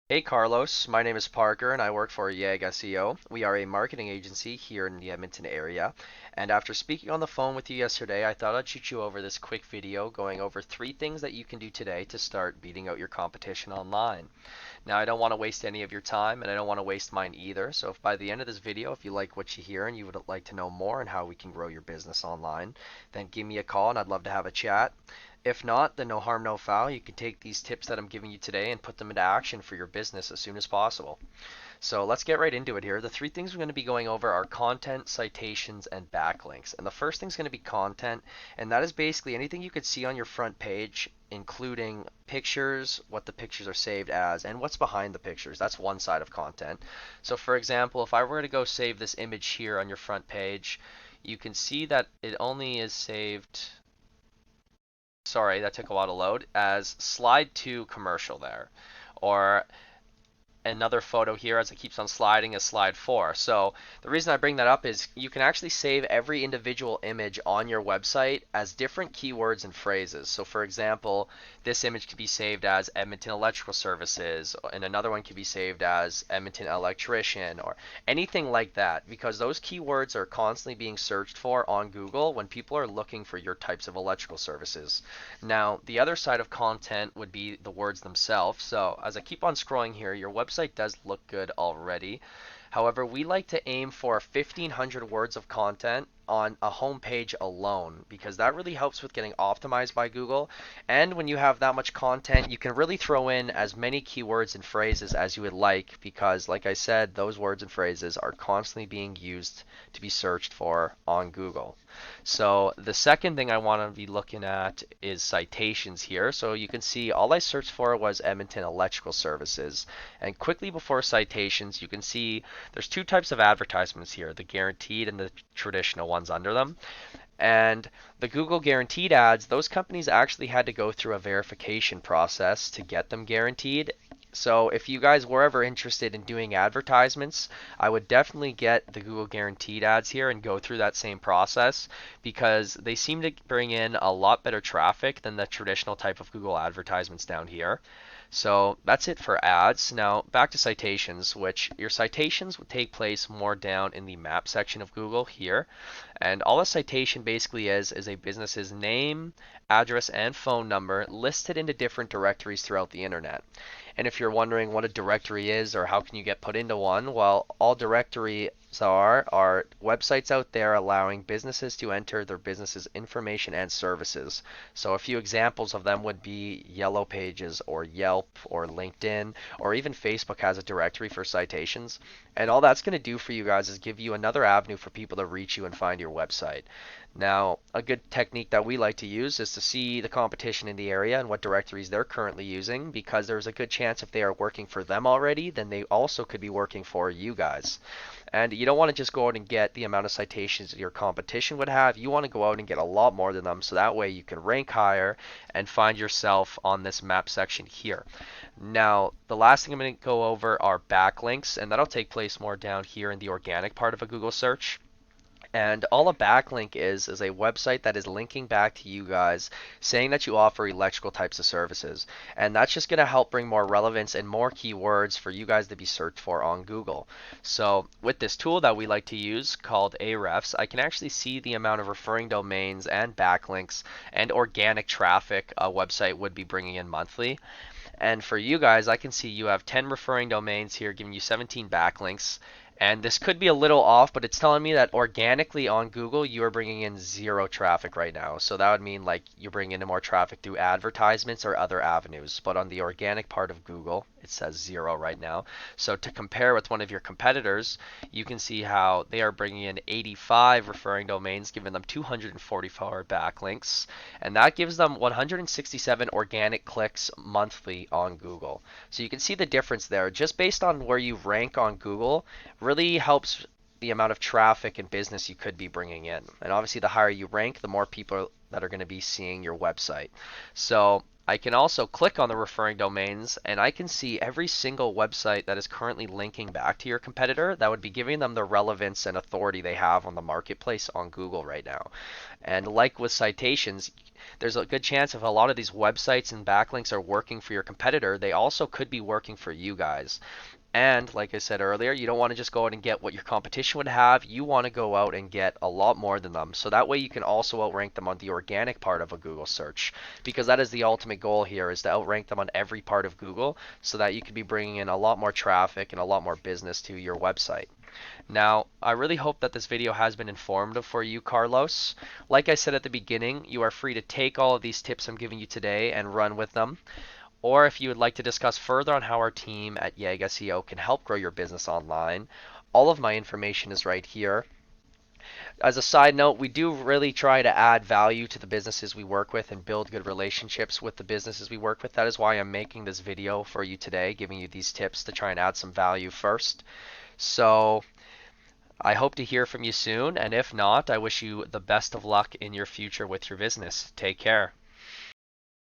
Hey Carlos, my name is Parker and I work for YAG SEO. We are a marketing agency here in the Edmonton area. And after speaking on the phone with you yesterday, I thought I'd shoot you over this quick video going over 3 things that you can do today to start beating out your competition online. Now, I don't want to waste any of your time and I don't want to waste mine either. So if by the end of this video, if you like what you hear and you would like to know more on how we can grow your business online, then give me a call and I'd love to have a chat. If not, then no harm, no foul. You can take these tips that I'm giving you today and put them into action for your business as soon as possible. So let's get right into it here. The 3 things we're going to be going over are content, citations, and backlinks. And the first thing is going to be content, and that is basically anything you could see on your front page, including pictures, what the pictures are saved as, and what's behind the pictures. That's one side of content. So for example, if I were to go save this image here on your front page, you can see that it only is saved. Sorry, that took a while to load, as slide 2 commercial there. Or another photo here as it keeps on sliding is slide 4. So the reason I bring that up is you can actually save every individual image on your website as different keywords and phrases. So for example, this image could be saved as Edmonton Electrical Services, and another one could be saved as Edmonton Electrician, or anything like that, because those keywords are constantly being searched for on Google when people are looking for your types of electrical services. Now, the other side of content would be the words themselves. So as I keep on scrolling here, your website does look good already. However, we like to aim for 1,500 words of content on a home page alone because that really helps with getting optimized by Google. And when you have that much content, you can really throw in as many keywords and phrases as you would like because, like I said, those words and phrases are constantly being used to be searched for on Google. So the second thing I want to be looking at is citations here. So you can see all I searched for was Edmonton Electrical Services. And quickly before citations, you can see there's 2 types of advertisements here, the guaranteed and the traditional ones under them. And the Google guaranteed ads, those companies actually had to go through a verification process to get them guaranteed. So if you guys were ever interested in doing advertisements, I would definitely get the Google guaranteed ads here and go through that same process because they seem to bring in a lot better traffic than the traditional type of Google advertisements down here. So that's it for ads. Now back to citations, which your citations would take place more down in the map section of Google here. And all a citation basically is a business's name, address, and phone number listed into different directories throughout the internet. And if you're wondering what a directory is or how can you get put into one, well, all directories are websites out there allowing businesses to enter their business's information and services. So a few examples of them would be Yellow Pages or Yelp or LinkedIn, or even Facebook has a directory for citations. And all that's going to do for you guys is give you another avenue for people to reach you and find your website. Now, a good technique that we like to use is to see the competition in the area and what directories they're currently using, because there's a good chance if they are working for them already, then they also could be working for you guys. And you don't want to just go out and get the amount of citations that your competition would have. You want to go out and get a lot more than them so that way you can rank higher and find yourself on this map section here. Now, the last thing I'm going to go over are backlinks, and that'll take place more down here in the organic part of a Google search. And all a backlink is a website that is linking back to you guys saying that you offer electrical types of services. And that's just going to help bring more relevance and more keywords for you guys to be searched for on Google. So with this tool that we like to use called Ahrefs, I can actually see the amount of referring domains and backlinks and organic traffic a website would be bringing in monthly. And for you guys, I can see you have 10 referring domains here, giving you 17 backlinks. And this could be a little off, but it's telling me that organically on Google, you are bringing in zero traffic right now. So that would mean like you're bringing in more traffic through advertisements or other avenues. But on the organic part of Google, it says zero right now. So to compare with one of your competitors, you can see how they are bringing in 85 referring domains, giving them 244 backlinks. And that gives them 167 organic clicks monthly on Google. So you can see the difference there. Just based on where you rank on Google, really helps the amount of traffic and business you could be bringing in. And obviously, the higher you rank, the more people that are going to be seeing your website. So I can also click on the referring domains and I can see every single website that is currently linking back to your competitor that would be giving them the relevance and authority they have on the marketplace on Google right now. And like with citations, there's a good chance if a lot of these websites and backlinks are working for your competitor, they also could be working for you guys. And like I said earlier, you don't want to just go out and get what your competition would have. You want to go out and get a lot more than them. So that way you can also outrank them on the organic part of a Google search. Because that is the ultimate goal here, is to outrank them on every part of Google so that you could be bringing in a lot more traffic and a lot more business to your website. Now, I really hope that this video has been informative for you, Carlos. Like I said at the beginning, you are free to take all of these tips I'm giving you today and run with them. Or if you would like to discuss further on how our team at YEG SEO can help grow your business online, all of my information is right here. As a side note, we do really try to add value to the businesses we work with and build good relationships with the businesses we work with. That is why I'm making this video for you today, giving you these tips to try and add some value first. So I hope to hear from you soon, and if not, I wish you the best of luck in your future with your business. Take care.